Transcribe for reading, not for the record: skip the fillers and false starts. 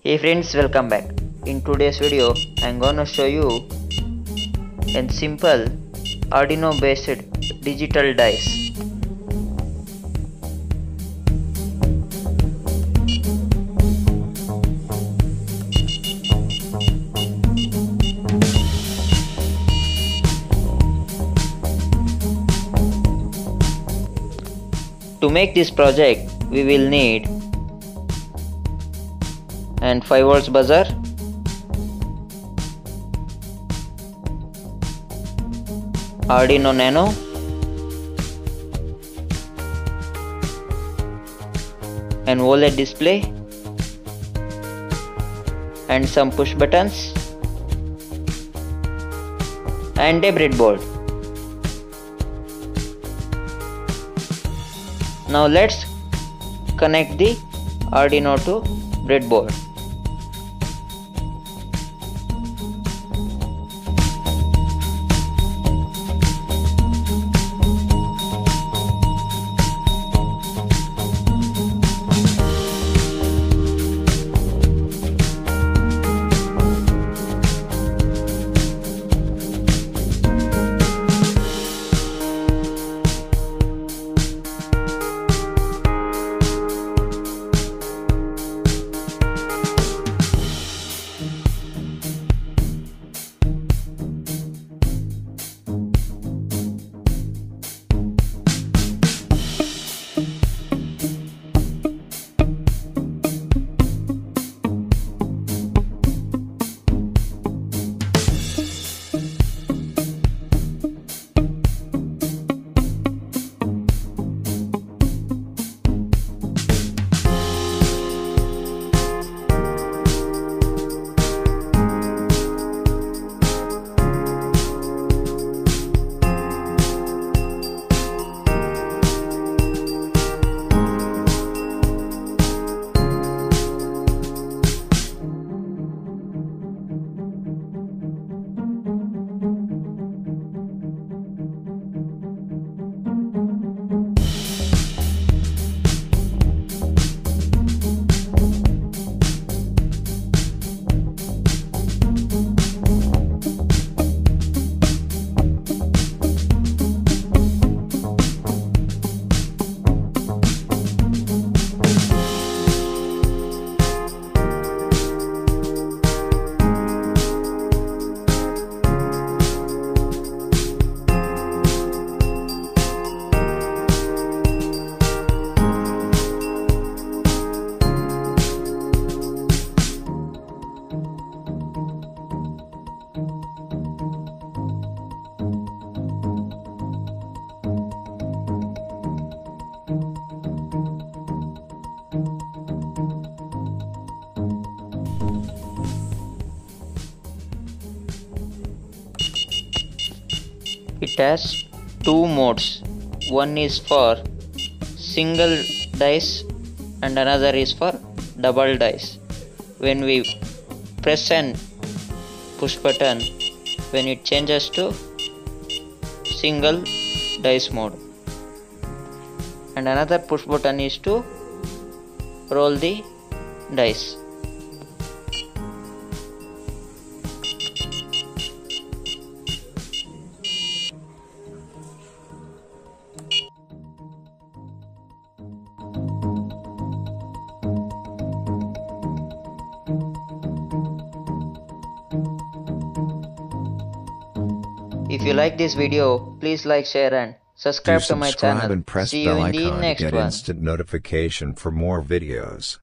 Hey friends, welcome back. In today's video, I'm gonna show you a simple Arduino based digital dice. To make this project, we will need and 5 volts buzzer, Arduino Nano, an Oled display, and some push buttons, and a breadboard. Now let's connect the Arduino to breadboard. It has two modes. One is for single dice and another is for double dice. When we press and push button, when it changes to single dice mode, and another push button is to roll the dice. If you like this video, please like, share and subscribe to my channel. And press See you bell in the icon next to get one. instant notification for more videos.